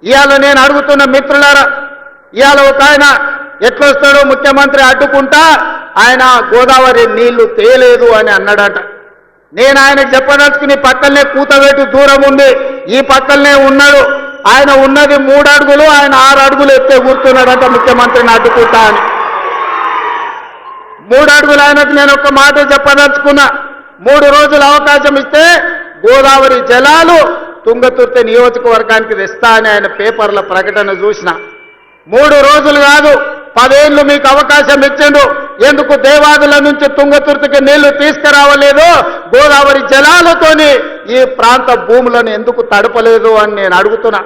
ఇవాళ నేను అడుగుతున్న మిత్రులారా, ఇవాళ ఒక ఆయన ఎట్లొస్తాడో ముఖ్యమంత్రి అడ్డుకుంటా ఆయన గోదావరి నీళ్లు తేలేదు అని అన్నాడట. నేను ఆయనకు చెప్పదలుచుకుని పక్కనే కూతబెట్టి దూరం ఉంది, ఈ పక్కనే ఉన్నాడు. ఆయన ఉన్నది 3 అడుగులు, ఆయన 6 అడుగులు ఎత్తే కూర్చున్నాడట ముఖ్యమంత్రిని అడ్డుకుంటా అని. 3 అడుగులు ఆయనకు నేను ఒక మాట చెప్పదలుచుకున్నా. 3 రోజులు అవకాశం ఇస్తే గోదావరి జలాలు తుంగతుర్తి నియోజకవర్గానికి తెస్తా అని ఆయన పేపర్ల ప్రకటన చూసిన. 3 రోజులు కాదు, 10 ఏళ్ళు మీకు అవకాశం ఇచ్చిండు. ఎందుకు దేవాదుల నుంచి తుంగతుర్తికి నీళ్లు తీసుకురావలేదు? గోదావరి జలాలతోని ఈ ప్రాంత భూములను ఎందుకు తడపలేదు అని నేను అడుగుతున్నా.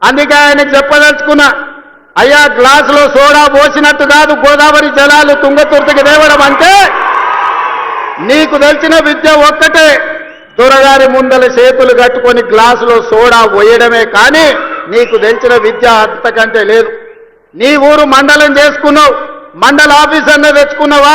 అందుకే ఆయనకు చెప్పదలుచుకున్నా, అయ్యా గ్లాసులో సోడా పోసినట్టు కాదు గోదావరి జలాలు తుంగతుర్తికి తేవడం అంటే. నీకు తెలిసిన విద్య ఒక్కటే, దొరగారి ముందల చేతులు కట్టుకొని గ్లాసులో సోడా పోయడమే, కానీ నీకు తెలిసిన విద్య అంతకంటే లేదు. నీ ఊరు మండలం చేసుకున్నావు, మండల ఆఫీస్ అన్న తెచ్చుకున్నావా?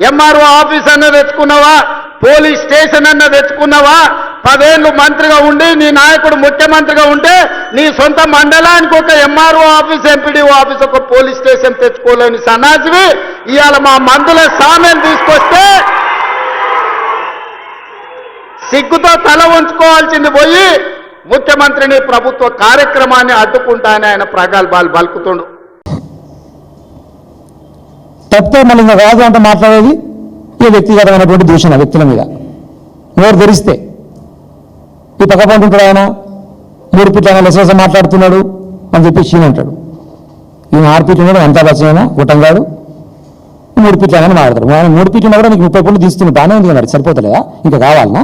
ఎంఆర్ఓ ఆఫీస్ అన్న తెచ్చుకున్నావా? పోలీస్ స్టేషన్ అన్న తెచ్చుకున్నావా? 10 ఏళ్ళు మంత్రిగా ఉండి నీ నాయకుడు ముఖ్యమంత్రిగా ఉంటే నీ సొంత మండలానికి ఒక ఎంఆర్ఓ ఆఫీస్, ఎంపీడీఓ ఆఫీస్, ఒక పోలీస్ స్టేషన్ తెచ్చుకోలేని సన్నాసివి ఇవాళ మా మందుల సామెలు తీసుకొస్తే సిగ్గుతో తల ఉంచుకోవాల్సింది పోయి ముఖ్యమంత్రిని ప్రభుత్వ కార్యక్రమాన్ని అడ్డుకుంటానని ఆయన ప్రగల్భాలు పలుకుతుండు. తప్పితే మళ్ళీ ఇంకా రాజు అంతా మాట్లాడేది ఈ వ్యక్తిగతమైనటువంటి దూషణ వ్యక్తుల మీద. నోరు ధరిస్తే ఈ పక్కపంట ఉంటాడు ఆయన, 3 ఫీట్ల ఆయన లెసలస మాట్లాడుతున్నాడు అని చెప్పి చీన అంటాడు. ఈయన 6 ఫీట్లు ఉన్నాడు, అంతా బచ్చైనా గుట్టంగాడు, 3 ఫీట్ల ఆయన మాట్లాడతాడు. ఆయన 3 ఫీట్లు ఉన్నా కూడా నీకు 30 ఫీట్లు తీస్తుంది, బాగానే ఉంది మరి, సరిపోతలేదా? ఇంకా కావాలనా?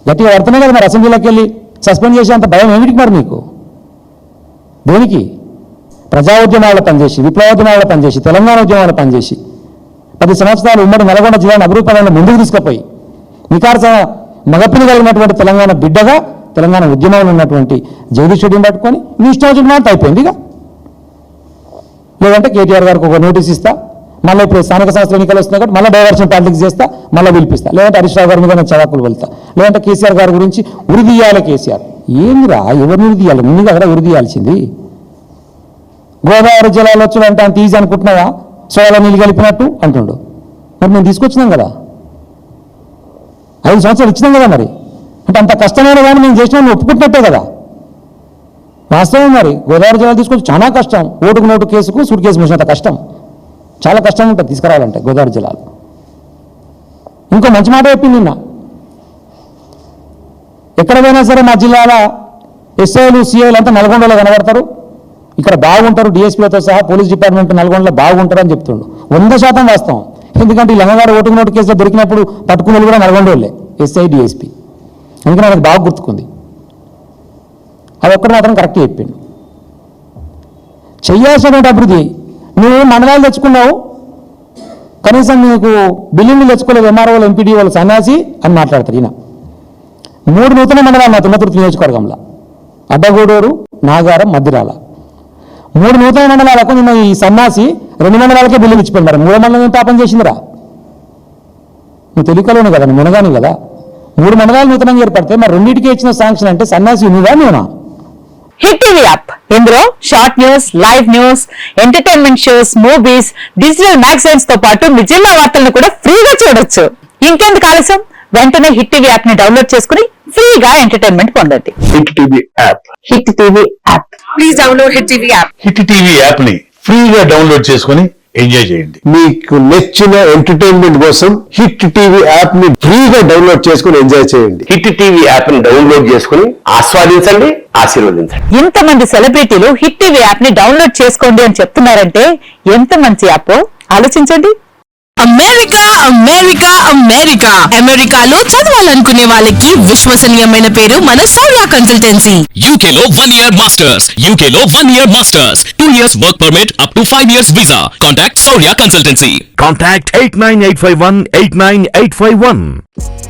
గట్టిగా పడుతున్నాయి కదా మరి. అసెంబ్లీలోకి వెళ్ళి సస్పెండ్ చేసే అంత భయం ఏమిటికి మరి మీకు? దేనికి? ప్రజా ఉద్యమాల్లో పనిచేసి, విప్లవోద్యమాల్లో పనిచేసి, తెలంగాణ ఉద్యమాల్లో పనిచేసి 10 సంవత్సరాలు ఉమ్మడి నల్గొండ జిల్లాను అభివృద్ధిపరంగా ముందుకు తీసుకుపోయి నికార్సన మగపిల్లి కలిగినటువంటి తెలంగాణ బిడ్డగా తెలంగాణ ఉద్యమంలో ఉన్నటువంటి జగదీష్ రెడ్డిని పట్టుకొని నీ ఇష్టం వచ్చినట్టు అయిపోయింది. ఇక లేదంటే కేటీఆర్ గారికి ఒక నోటీస్ ఇస్తా, మళ్ళీ ఇప్పుడు స్థానిక సంస్థల ఎన్నికలు వస్తున్నాయి కాబట్టి మళ్ళీ డైవర్షన్ పాలిటిక్స్ చేస్తా, మళ్ళీ పిలిపిస్తా, లేదంటే హరీష్ రావు గారి మీద చవాకులు వెళ్తా, లేదంటే కేసీఆర్ గారి గురించి ఉరిదీయాలి. కేసీఆర్ ఏందిరా, ఎవరిని ఉరిదీయాలి? ముందుగా అక్కడ ఉరిదీయాల్సింది. గోదావరి జలాలు వచ్చాడంటే అంత ఈజీ అనుకుంటున్నావా? సోలా నీళ్ళు కలిపినట్టు అంటుండు. మరి మేము తీసుకొచ్చినాం కదా, 5 సంవత్సరాలు ఇచ్చినాం కదా. మరి అంటే అంత కష్టమైన కానీ మేము చేసినా ఒప్పుకుంటున్నట్టే కదా వాస్తవం. మరి గోదావరి జలాలు తీసుకొచ్చి చాలా కష్టం. ఓటుకు నోటు కేసుకు సూట్ కేసు మిషనంత కష్టం, చాలా కష్టంగా ఉంటుంది తీసుకురావాలంటే గోదావరి జలాలు. ఇంకో మంచి మాట చెప్పింది నిన్న, ఎక్కడ పోయినా సరే మా జిల్లాలో ఎస్ఐలు సిఐలు అంతా నల్గొండలో కనబడతారు, ఇక్కడ బాగుంటారు, డిఎస్పీలతో సహా పోలీస్ డిపార్ట్మెంట్ నల్గొండలో బాగుంటారు అని చెప్తుండు. 100% వాస్తవం. ఎందుకంటే ఈ లంగగారు ఓటుకు నోటు కేసులో దొరికినప్పుడు పట్టుకునేది కూడా నల్గొండోళ్ళే, ఎస్ఐ డిఎస్పీ. అందుకని నాకు బాగా గుర్తుకుంది. అది ఒక్కటి మాత్రం కరెక్ట్ చెప్పిండు. చెయ్యాల్సినటువంటి అభివృద్ధి నువ్వు మండలాలు తెచ్చుకున్నావు, కనీసం నీకు బిల్డింగ్లు తెచ్చుకోలేదు. ఎంఆర్ఓలు, ఎంపీడీ వాళ్ళు సన్యాసి అని మాట్లాడతారు. ఈయన 3 నూతన మండలాలు నా తుంగతుర్తి నియోజకవర్గంలో, అడ్డగూడూరు, నాగారం, మద్దిరాల, 3 నూతన మండలాలకు నిన్న ఈ సన్నాసి 2 మండలాలకే బిల్లులు ఇచ్చిపోయింది. మరి 3 మండలం ఏం పాపం చేసిందిరా? నువ్వు తెలియకలోను కదా, నువ్వు మునగాని కదా. 3 మండలాలు నూతనంగా ఏర్పడితే మరి 2టికే ఇచ్చిన శాంక్షన్ అంటే సన్నాసి నువ్వా నేనా? హిట్ టీవీ యాప్, ఇందులో short news, live news, entertainment shows, movies, digital magazines తో పాటు మీ జిల్లా వార్తలను కూడా ఫ్రీగా చూడొచ్చు. ఇంకెందుకు ఆలస్యం? వెంటనే హిట్ టీవీ యాప్ ని డౌన్లోడ్ చేసుకుని ఫ్రీగా ఎంటర్టైన్మెంట్ పొందండి. Hit TV app, hit TV app, please download hit TV app. Hit TV app ని ఫ్రీగా డౌన్లోడ్ చేసుకుని ఎంజాయ్ చేయండి. మీకు నచ్చిన ఎంటర్టైన్మెంట్ కోసం హిట్ టీవీ యాప్ ని ఫ్రీగా డౌన్లోడ్ చేసుకుని ఎంజాయ్ చేయండి. హిట్ టీవీ యాప్ ని డౌన్లోడ్ చేసుకుని ఆస్వాదించండి, ఆశీర్వదించండి. ఇంతమంది సెలబ్రిటీలు హిట్ టీవీ యాప్ ని డౌన్లోడ్ చేసుకోండి అని చెప్తున్నారంటే ఎంత మంచి యాప్ ఆలోచించండి. అమెరికా అమెరికా అమెరికా అమెరికాలో చదవాలనుకునే వాళ్ళకి విశ్వసనీయమైన పేరు మన సౌర్య కన్సల్టెన్సీ. UK లో 1 year masters, UK లో 1 year masters, 2 years work permit up to 5 years visa. Contact Saurya Consultancy. Contact 89851 89851.